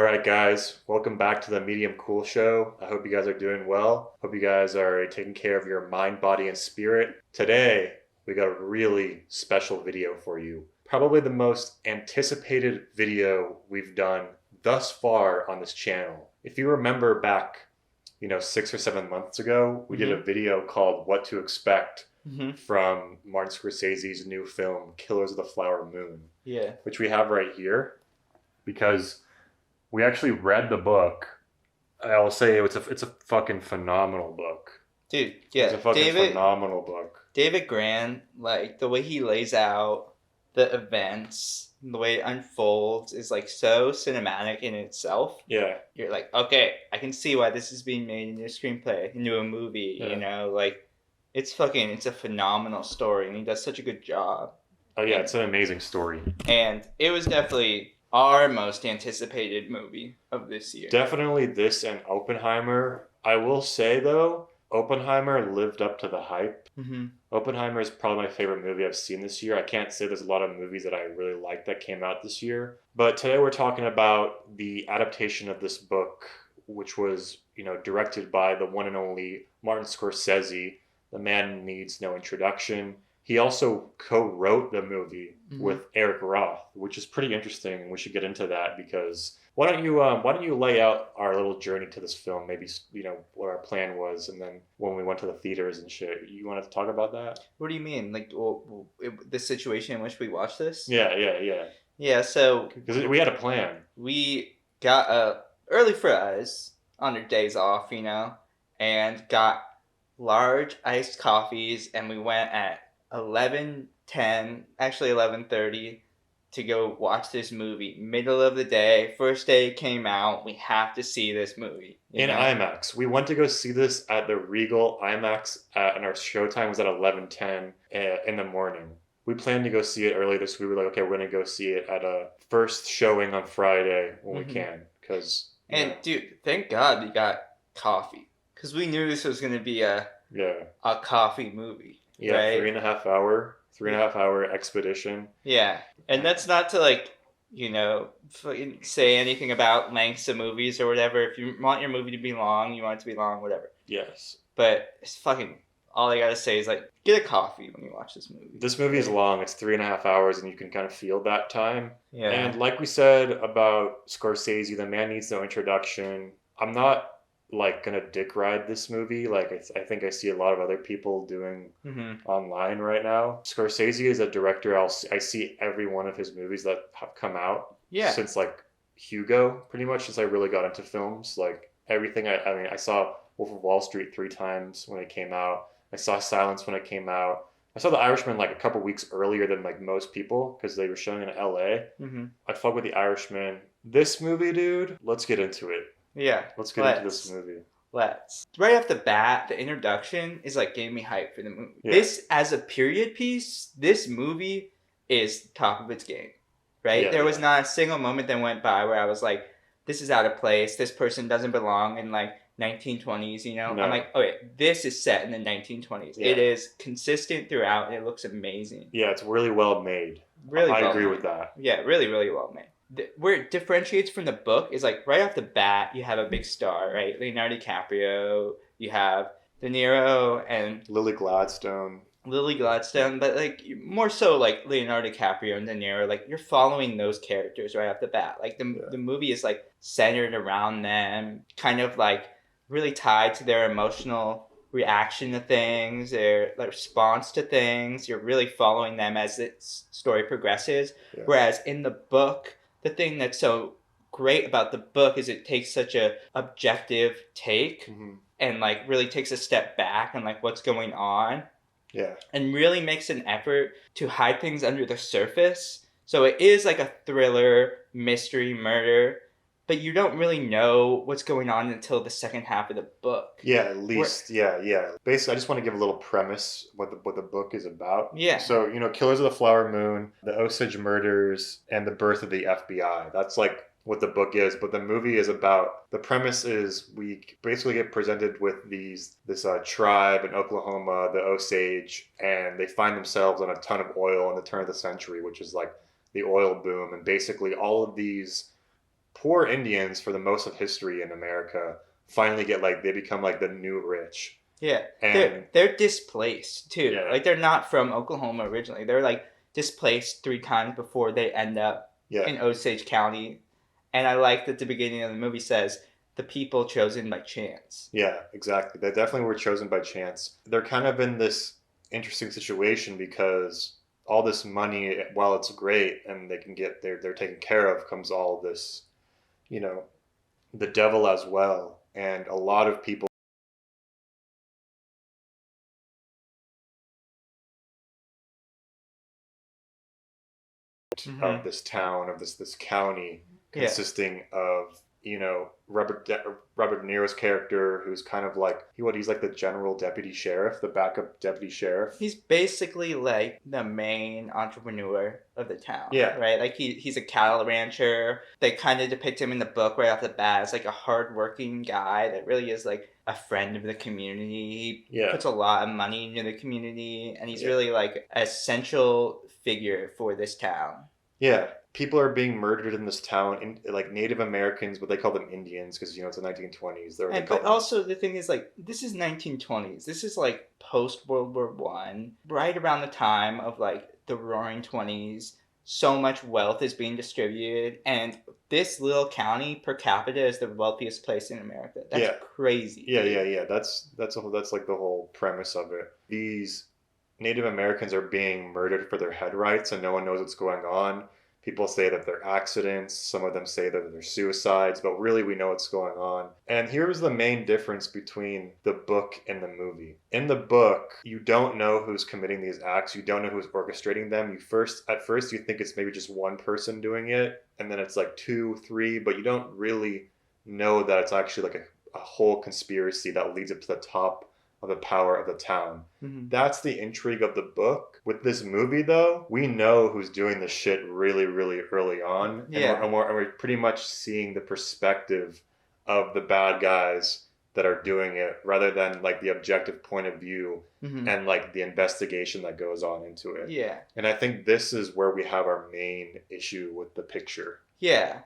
All right, guys, welcome back to the Medium Cool Show. I hope you guys are doing well. Hope you guys are taking care of your mind, body, and spirit. Today, we got a really special video for you. Probably the most anticipated video we've done thus far on this channel. If you remember back, 6 or 7 months ago, we did a video called What to Expect from Martin Scorsese's new film, Killers of the Flower Moon. Yeah. Which we have right here because we actually read the book. I'll say it's a fucking phenomenal book. Dude, yeah. It's a fucking phenomenal book. David Grann, like the way he lays out the events, the way it unfolds is like so cinematic in itself. Yeah. You're like, okay, I can see why this is being made into a screenplay, into a movie, like it's a phenomenal story and he does such a good job. Oh yeah, it's an amazing story. And it was definitely our most anticipated movie of this year. Definitely this and Oppenheimer. I will say though, Oppenheimer lived up to the hype. Oppenheimer is probably my favorite movie I've seen this year. I can't say there's a lot of movies that I really like that came out this year. But today we're talking about the adaptation of this book, which was, directed by the one and only Martin Scorsese. The man needs no introduction. He also co-wrote the movie with Eric Roth, which is pretty interesting. We should get into that because why don't you lay out our little journey to this film? Maybe what our plan was, and then when we went to the theaters and shit. You want to talk about that? What do you mean? Like the situation in which we watched this? Yeah. Yeah. So because we had a plan. We got early fries on our days off, and got large iced coffees, and we went at 11:10, actually 11:30, to go watch this movie. Middle of the day, first day it came out. We have to see this movie in IMAX. We went to go see this at the Regal IMAX, and our showtime was at 11:10 in the morning. We planned to go see it early this week. We were like, okay, we're gonna go see it at a first showing on Friday when we can, because. Dude, thank God we got coffee, because we knew this was gonna be a coffee movie. Yeah, right? 3.5 hour expedition. Yeah, and that's not to say anything about lengths of movies or whatever. If you want your movie to be long, you want it to be long, whatever. Yes. But it's fucking, all I gotta say is get a coffee when you watch this movie. This movie is long. It's 3.5 hours, and you can kind of feel that time. Yeah. And like we said about Scorsese, the man needs no introduction. I'm not gonna dick ride this movie I think I see a lot of other people doing online right now. Scorsese is a director I see every one of his movies that have come out since Hugo, pretty much since I really got into films. Everything I saw Wolf of Wall Street 3 times when it came out. I saw Silence when it came out. I saw The Irishman a couple weeks earlier than most people because they were showing it in LA. I fuck with The Irishman. This movie, dude, let's get into it. Yeah. Let's get into this movie. Right off the bat, the introduction is getting me hyped for the movie. Yeah. This, as a period piece, this movie is top of its game, right? There was not a single moment that went by where I was like, this is out of place. This person doesn't belong in 1920s, No. I'm like, okay, this is set in the 1920s. Yeah. It is consistent throughout, and it looks amazing. Yeah, it's really well made. I agree with that. Yeah, really, really well made. Where it differentiates from the book is right off the bat, you have a big star, right? Leonardo DiCaprio, you have DeNiro and Lily Gladstone, but more so Leonardo DiCaprio and DeNiro, you're following those characters right off the bat. The movie is centered around them, kind of really tied to their emotional reaction to things, their response to things. You're really following them as the story progresses. Yeah. Whereas in the book, the thing that's so great about the book is it takes such a objective take and really takes a step back and what's going on. Yeah. And really makes an effort to hide things under the surface. So it is a thriller, mystery, murder, but you don't really know what's going on until the second half of the book. Yeah, at least. Yeah. Basically, I just want to give a little premise what the book is about. Yeah. So, Killers of the Flower Moon, the Osage murders, and the birth of the FBI. That's what the book is, but the movie is about, the premise is we basically get presented with this tribe in Oklahoma, the Osage, and they find themselves on a ton of oil in the turn of the century, which is the oil boom, and basically all of these poor Indians for the most of history in America finally get like they become like the new rich. Yeah, And they're displaced too. Yeah. Like they're not from Oklahoma originally. They're like displaced 3 times before they end up yeah, in Osage County. And I like that the beginning of the movie says the people chosen by chance. yeah, exactly. They definitely were chosen by chance. They're kind of in this interesting situation because all this money, while it's great and they can get they're taken care of, comes all this, you know, the devil as well. And a lot of people of this town, of this county, consisting of, you know, Robert DeNiro's character, who's kind of like he's like the general deputy sheriff, the backup deputy sheriff. He's basically like the main entrepreneur of the town. Yeah. Right? Like he's a cattle rancher. They kind of depict him in the book right off the bat as like a hardworking guy that really is like a friend of the community. He puts a lot of money into the community, and he's really like an essential figure for this town. Yeah, people are being murdered in this town, like Native Americans, but they call them Indians because, you know, it's the 1920s. But also the thing is, like, this is 1920s. This is like post World War One, right around the time of like the Roaring '20s. So much wealth is being distributed, and this little county per capita is the wealthiest place in America. That's crazy. Yeah. That's like the whole premise of it. These Native Americans are being murdered for their head rights, and no one knows what's going on. People say that they're accidents. Some of them say that they're suicides, but really we know what's going on. And here's the main difference between the book and the movie. In the book, you don't know who's committing these acts. You don't know who's orchestrating them. At first you think it's maybe just one person doing it, and then it's like 2, 3, but you don't really know that it's actually like a whole conspiracy that leads up to the top of the power of the town. Mm-hmm. That's the intrigue of the book. With this movie, though, we know who's doing this shit really, really early on. Yeah. And we're pretty much seeing the perspective of the bad guys that are doing it rather than like the objective point of view and like the investigation that goes on into it. Yeah. And I think this is where we have our main issue with the picture. Yeah.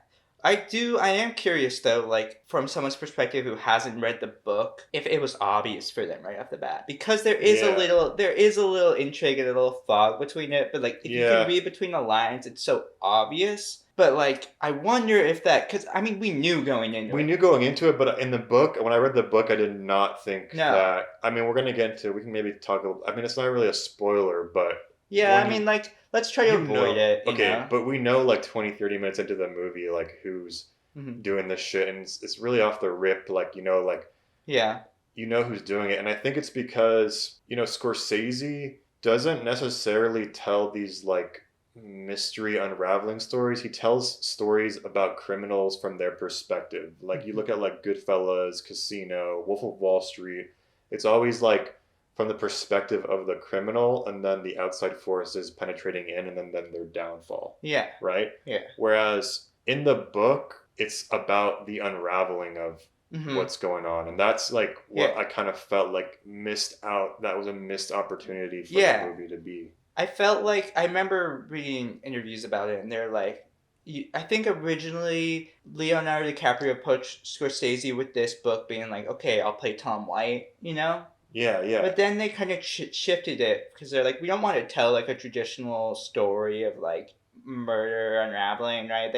I am curious though, like from someone's perspective who hasn't read the book, if it was obvious for them right off the bat, because there is a little intrigue and a little fog between it, but like if you can read between the lines, it's so obvious. But like, I wonder if that, because I mean, we knew going into it, but in the book, when I read the book, I did not think that. I mean, we're gonna get into. We can maybe talk. I mean, it's not really a spoiler, but like. Let's try to avoid it. Okay, but we know like 20, 30 minutes into the movie, like who's doing this shit, and it's really off the rip, like, you know, like, you know who's doing it. And I think it's because, you know, Scorsese doesn't necessarily tell these like mystery unraveling stories. He tells stories about criminals from their perspective. Like you look at like Goodfellas, Casino, Wolf of Wall Street, it's always like from the perspective of the criminal, and then the outside forces penetrating in, and then their downfall. Yeah. Right? Yeah. Whereas in the book, it's about the unraveling of what's going on. And that's like what I kind of felt like missed out. That was a missed opportunity for the movie to be. I felt like, I remember reading interviews about it, and they're like, I think originally Leonardo DiCaprio approached Scorsese with this book being like, okay, I'll play Tom White, you know? Yeah. But then they kind of shifted it because they're like, we don't want to tell like a traditional story of like murder unraveling, right?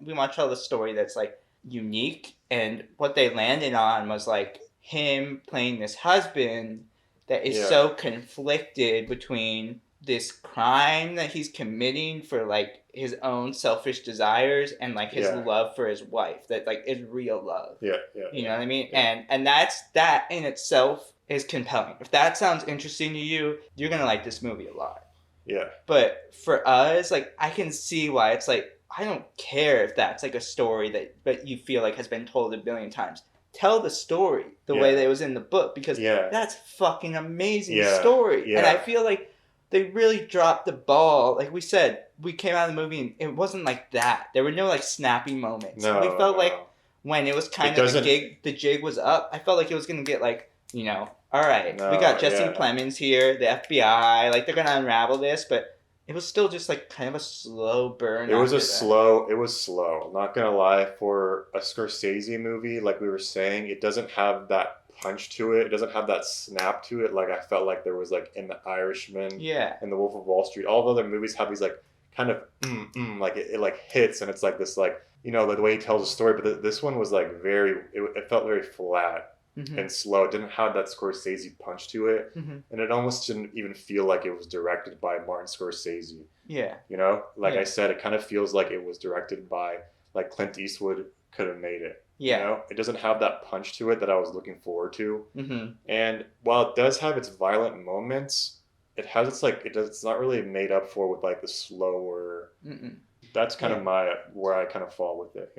We want to tell the story that's like unique. And what they landed on was like him playing this husband that is so conflicted between this crime that he's committing for like his own selfish desires and like his love for his wife that like is real love. You know what I mean? And that in itself is compelling. If that sounds interesting to you, you're gonna like this movie a lot. Yeah. But for us, like, I can see why it's like, I don't care if that's like a story that you feel like has been told a billion times. Tell the story the way that it was in the book, because that's fucking amazing story. Yeah. And I feel like they really dropped the ball. Like we said, we came out of the movie and it wasn't like that. There were no like snappy moments. We felt like when it was kind of the jig was up, I felt like it was gonna get like, all right, we got Jesse Plemons here, the FBI, like they're gonna unravel this, but it was still just like kind of a slow burn It was after a that. slow. It was slow. I'm not gonna lie. For a Scorsese movie, like we were saying, it doesn't have that punch to it. It doesn't have that snap to it. Like I felt like there was like in The Irishman Yeah. and The Wolf of Wall Street. All the other movies have these like kind of like it like hits and it's like this like like the way he tells a story. But this one was like very. It felt very flat Mm-hmm. and slow. It didn't have that Scorsese punch to it, Mm-hmm. and it almost didn't even feel like it was directed by Martin Scorsese. Yeah. Like I Yeah. said, it kind of feels like it was directed by like Clint Eastwood could have made it. Yeah. It doesn't have that punch to it that I was looking forward to. Mm-hmm. And while it does have its violent moments, it has its like it does. It's not really made up for with like the slower. Mm-mm. That's kind Yeah. of my where I kind of fall with it.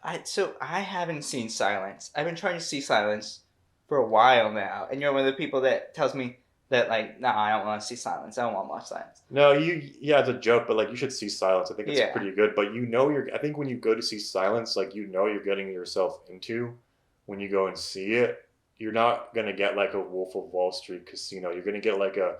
I haven't seen Silence. I've been trying to see Silence for a while now, and you're one of the people that tells me that like, nah, I don't want to see Silence. I don't want to watch Silence. No, yeah, it's a joke, but like you should see Silence. I think it's Yeah. pretty good. But I think when you go to see Silence, like you're getting yourself into when you go and see it. You're not gonna get like a Wolf of Wall Street Casino. You're gonna get like a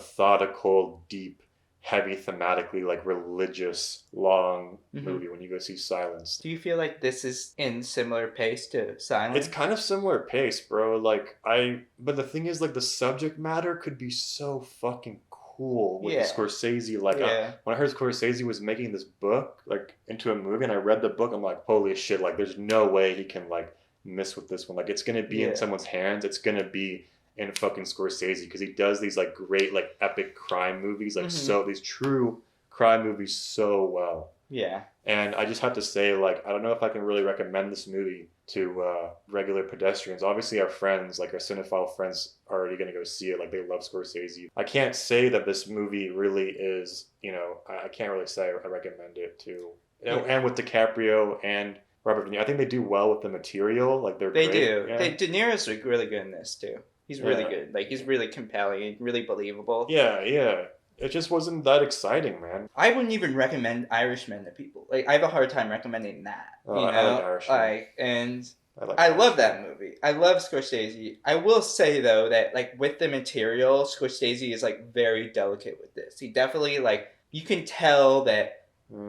methodical, deep, heavy, thematically like religious, long Mm-hmm. movie when you go see Silence. Do you feel like this is in similar pace to It's Silence? kind of similar pace, bro. But the thing is, like, the subject matter could be so fucking cool with the Yeah. Scorsese. Yeah. When I heard Scorsese was making this book, like, into a movie, and I read the book, I'm like, holy shit! Like, there's no way he can like miss with this one. Like, it's gonna be in Yeah. someone's hands. It's gonna be in fucking Scorsese because he does these like great like epic crime movies, like Mm-hmm. so these true crime movies so well. Yeah. And I just have to say, like, I don't know if I can really recommend this movie to regular pedestrians. Obviously, our friends, like our cinephile friends, are already going to go see it. Like, they love Scorsese. I can't say that this movie really is, I can't really say I recommend it to. Yeah. And with DiCaprio and Robert De Niro, I think they do well with the material. Like, they're They great. do. Yeah. DeNiro's like really good in this too. He's really Yeah. good. Like he's really compelling, really believable. Yeah, yeah. It just wasn't that exciting, man. I wouldn't even recommend Irishman to people. Like I have a hard time recommending that. Oh, You I know, like Irishman. and like I love Irishman. that movie. I love Scorsese. I will say though that like with the material, Scorsese is like very delicate with this. He definitely like you can tell that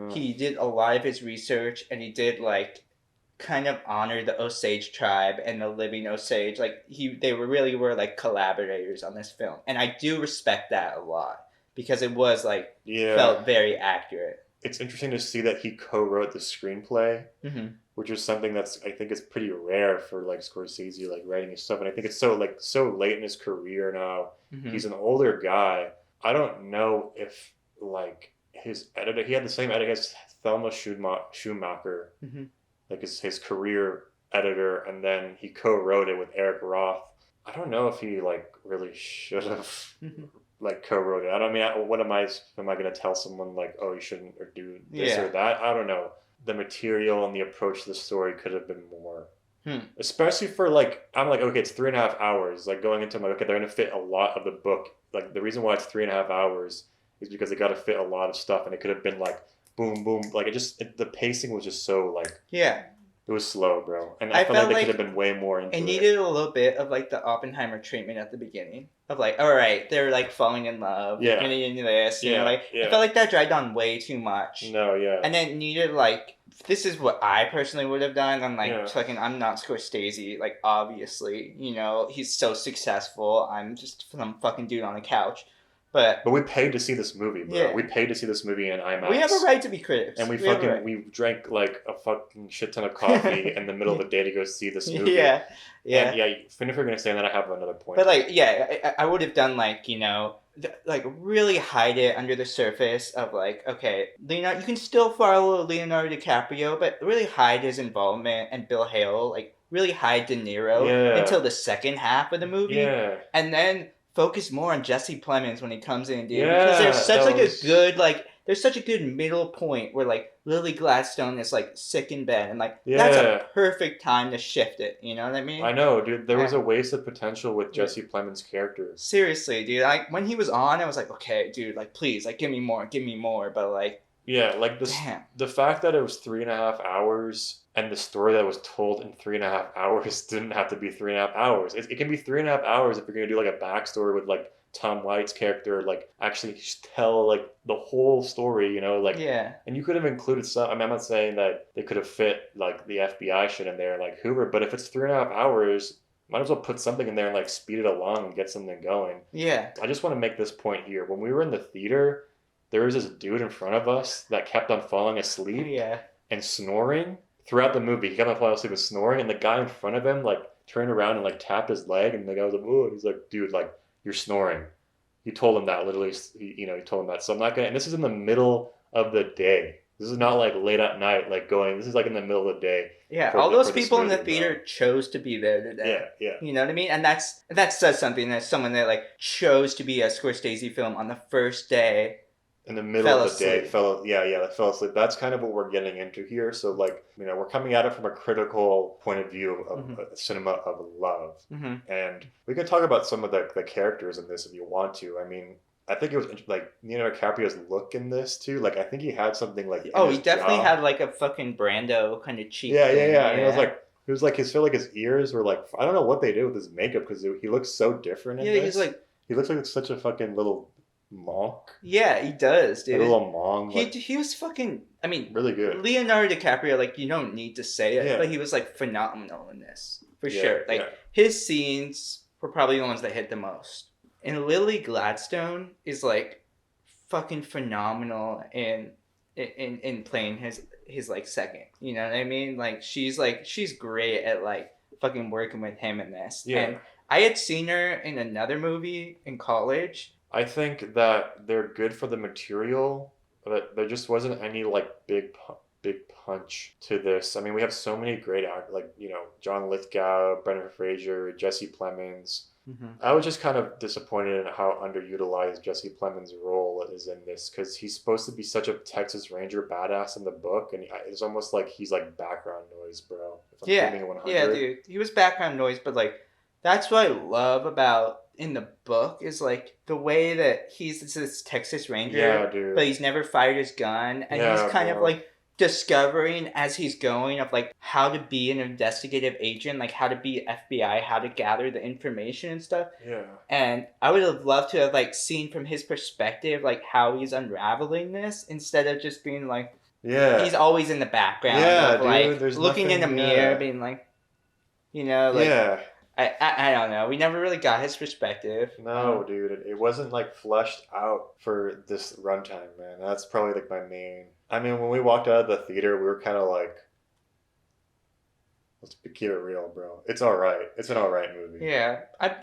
he did a lot of his research and he did like kind of honor the Osage tribe and the living Osage. Like they really were like collaborators on this film, and I do respect that a lot because it was like felt very accurate. It's interesting to see that he co-wrote the screenplay, which is something that's I think is pretty rare for like Scorsese, like writing his stuff. And I think it's so late in his career now. He's an older guy. I don't know if like his editor, he had the same editor as Thelma Schumacher, like his career editor, and then he co-wrote it with Eric Roth. I don't know if he like really should have like co-wrote it. I don't mean, what am I going to tell someone like, oh, you shouldn't or do this or that? I don't know. The material and the approach to the story could have been more. Especially for like, I'm like, okay, it's 3.5 hours. Like going into my, okay, they're going to fit a lot of the book. Like the reason why it's 3.5 hours is because they got to fit a lot of stuff, and it could have been like, boom, boom. Like the pacing was just so like, it was slow, bro. And I felt like they could have been way more into it. It needed a little bit of like the Oppenheimer treatment at the beginning of like, all right, they're like falling in love, getting into this, you know, like I felt like that dragged on way too much. No, yeah. And then needed like, this is what I personally would have done. I'm like, fucking, I'm not Scorsese, like obviously, you know, he's so successful. I'm just some fucking dude on a couch. But we paid to see this movie, bro. Yeah. We paid to see this movie in IMAX. We have a right to be critics. And we drank like a fucking shit ton of coffee in the middle of the day to go see this movie. Yeah. And if you're gonna say that, I have another point. But like, I would have done like, you know, like really hide it under the surface of like, okay, Leonardo, you can still follow Leonardo DiCaprio, but really hide his involvement, and Bill Hale, like really hide De Niro until the second half of the movie. Yeah. And then focus more on Jesse Plemons when he comes in, dude. Because there's such a good middle point where like Lily Gladstone is like sick in bed, and like that's a perfect time to shift it. You know what I mean? I know, dude. There was a wasted potential with Jesse Plemons' character. Seriously, dude. Like when he was on, I was like, okay, dude, like please, like give me more. But like, like this, the fact that it was 3.5 hours. And the story that was told in 3.5 hours didn't have to be 3.5 hours. It can be 3.5 hours if you're gonna do like a backstory with like Tom White's character like actually tell like the whole story, you know, like. Yeah. And you could have included some. I mean, I'm not saying that they could have fit like the FBI shit in there, like Hoover, but if it's 3.5 hours, might as well put something in there and like speed it along and get something going. Yeah. I just want to make this point here. When we were in the theater, there was this dude in front of us that kept on falling asleep Yeah. and snoring throughout the movie. He kept on falling asleep and snoring, and the guy in front of him like turned around and like tapped his leg, and the guy was like, "Oh," he's like, "Dude, like you're snoring." He told him that literally. He told him that. So I'm not gonna. And this is in the middle of the day. This is not like late at night, like going. This is like in the middle of the day. Yeah, all those people in the theater chose to be there today. Yeah. You know what I mean? And that says something. That someone that like chose to be a Scorsese film on the first day. In the middle of the day, fell asleep. That's kind of what we're getting into here. So like, we're coming at it from a critical point of view of cinema of love. And we can talk about some of the characters in this if you want to. I mean, I think it was like Leonardo DiCaprio's look in this too. Like I think he had something like he definitely had like a fucking Brando kind of cheek. Yeah. And it was like his ears were like, I don't know what they did with his makeup because he looks so different in this. He looks like such a fucking little monk. Yeah, he does, dude. Like a little monk. He was fucking. I mean, really good. Leonardo DiCaprio, like you don't need to say it, but he was like phenomenal in this for sure. Like his scenes were probably the ones that hit the most. And Lily Gladstone is like fucking phenomenal in playing his like second. You know what I mean? Like she's great at like fucking working with him in this. Yeah. And I had seen her in another movie in college. I think that they're good for the material, but there just wasn't any like big punch to this. I mean, we have so many great actors, like John Lithgow, Brendan Fraser, Jesse Plemons. I was just kind of disappointed in how underutilized Jesse Plemons' role is in this because he's supposed to be such a Texas Ranger badass in the book, and it's almost like he's like background noise, bro. Yeah, dude, he was background noise, but like that's what I love about in the book is like the way that he's this Texas Ranger, but he's never fired his gun, and he's kind of like discovering as he's going of like how to be an investigative agent, like how to be FBI, how to gather the information and stuff. Yeah. And I would have loved to have like seen from his perspective like how he's unraveling this instead of just being like he's always in the background of like looking in a mirror being like I don't know. We never really got his perspective. No, dude. It wasn't like fleshed out for this runtime, man. That's probably like my main. I mean, when we walked out of the theater, we were kind of like, let's keep it real, bro. It's all right. It's an all right movie. Yeah.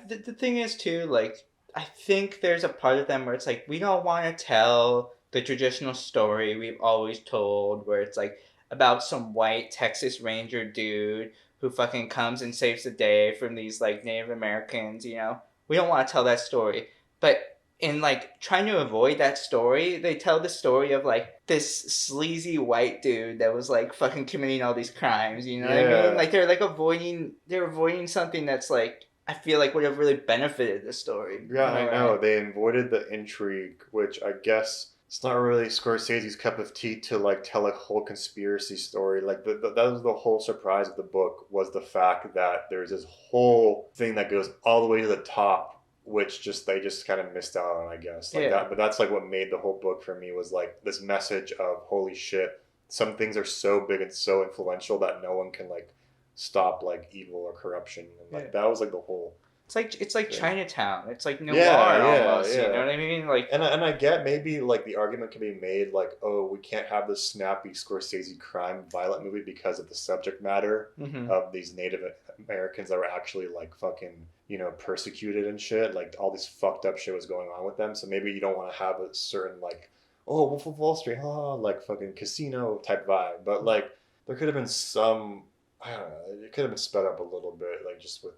The thing is, too, like, I think there's a part of them where it's like, we don't want to tell the traditional story we've always told, where it's like about some white Texas Ranger dude who fucking comes and saves the day from these like Native Americans, We don't want to tell that story. But in like trying to avoid that story, they tell the story of like this sleazy white dude that was like fucking committing all these crimes, you know what I mean? Like they're avoiding something that's like I feel like would have really benefited the story. Yeah, I know. They avoided the intrigue, which I guess it's not really Scorsese's cup of tea to like tell a whole conspiracy story. Like that was the whole surprise of the book was the fact that there's this whole thing that goes all the way to the top, which they just kind of missed out on, I guess. Like that, but that's like what made the whole book for me was like this message of holy shit, some things are so big and so influential that no one can like stop like evil or corruption, and like that was like the whole. It's like Chinatown. It's like noir almost. You know what I mean? Like, and I get maybe like the argument can be made like, oh, we can't have this snappy Scorsese crime violent movie because of the subject matter of these Native Americans that were actually like fucking persecuted and shit. Like all this fucked up shit was going on with them. So maybe you don't want to have a certain like, oh, Wolf of Wall Street, like fucking casino type vibe. But like there could have been some, I don't know, it could have been sped up a little bit, like just with.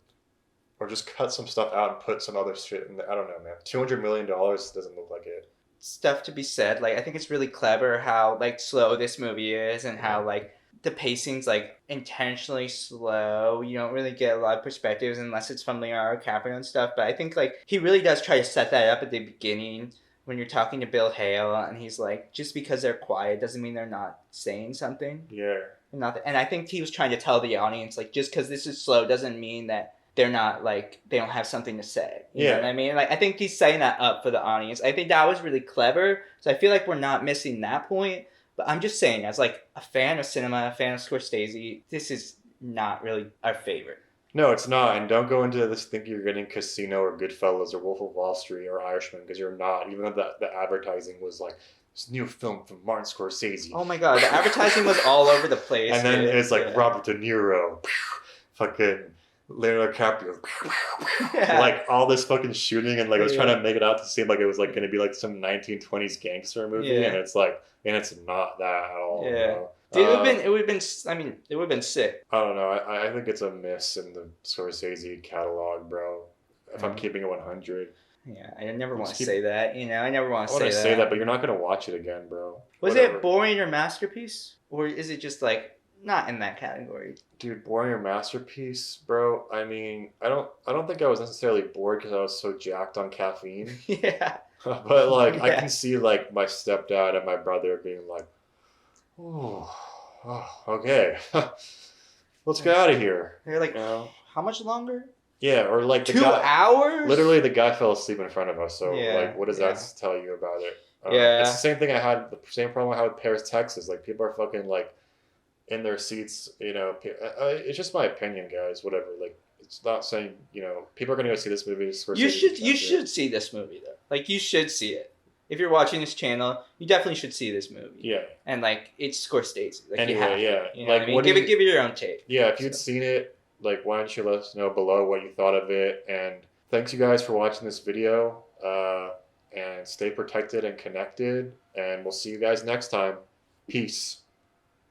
Or just cut some stuff out and put some other shit in there. I don't know, man. $200 million doesn't look like it. Stuff to be said. Like, I think it's really clever how, like, slow this movie is and how, like, the pacing's, like, intentionally slow. You don't really get a lot of perspectives unless it's from Leonardo DiCaprio and stuff. But I think, like, he really does try to set that up at the beginning when you're talking to Bill Hale. And he's like, just because they're quiet doesn't mean they're not saying something. Yeah. And I think he was trying to tell the audience, like, just because this is slow doesn't mean that they're not like they don't have something to say. You Yeah. know what I mean? Like I think he's setting that up for the audience. I think that was really clever. So I feel like we're not missing that point. But I'm just saying, as like a fan of cinema, a fan of Scorsese, this is not really our favorite. No, it's not. And don't go into this thinking you're getting Casino or Goodfellas or Wolf of Wall Street or Irishman, because you're not. Even though the advertising was like, this new film from Martin Scorsese. Oh my god, the advertising was all over the place. And then dude. it's like Yeah. Robert De Niro, fucking Leonardo DiCaprio, Yeah. like all this fucking shooting, and like I was trying Yeah. to make it out to seem like it was like going to be like some 1920s gangster movie, Yeah. and it's like, and it's not that at all. Yeah. Bro. Dude, it would have been. I mean, it would have been sick. I don't know. I think it's a miss in the Scorsese catalog, bro. If I'm keeping it 100. Yeah, I never want Just to keep- say that. You know, I never want I to want say to say that, but you're not gonna watch it again, bro. Was Whatever. it boring or masterpiece, or is it just like not in that category? Dude, boring or masterpiece, bro? I mean, I don't think I was necessarily bored because I was so jacked on caffeine. Yeah. But like, I Yeah. can see like my stepdad and my brother being like, "Oh, okay, let's get out of here." They're like, You know? how much longer? Yeah, or like the 2 guy. hours? Literally, the guy fell asleep in front of us. So, Yeah, like, what does yeah. that tell you about it? Yeah. It's the same thing I had. The same problem I had with Paris, Texas. Like, people are fucking like in their seats. You know, it's just my opinion, guys. Whatever. Like, it's not saying people are gonna go see this movie. You should see this movie though. Like you should see it. If you're watching this channel, you definitely should see this movie. Yeah. And like it's Scorsese. Like, you Anyway, have to, yeah. You know Like, what I mean? what Give do it your own take. Yeah, if you'd seen it, like, why don't you let us know below what you thought of it? And thanks you guys for watching this video. And stay protected and connected. And we'll see you guys next time. Peace.